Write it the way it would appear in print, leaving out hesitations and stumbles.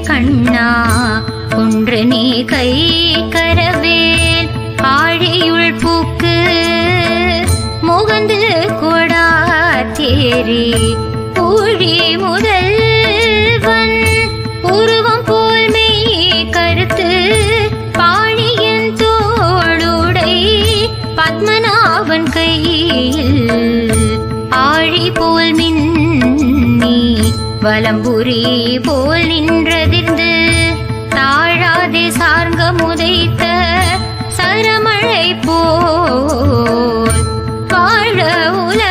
கண்ணா ஒன்று நீ கை கரவேல் ஆழியுள் பூக்கு முகந்து கொடா தேரி ஊழி முதல்வன் உருவம் போல் மெய் கருத்து பாணியன் தோளுடை பத்மநாபன் கையில் ஆழி போல் மின்னி வலம்புரி போல் நின்றதிர்ந்து தாழாதே சார்ங்க முதைத்த சரமழை போல் வாழ உல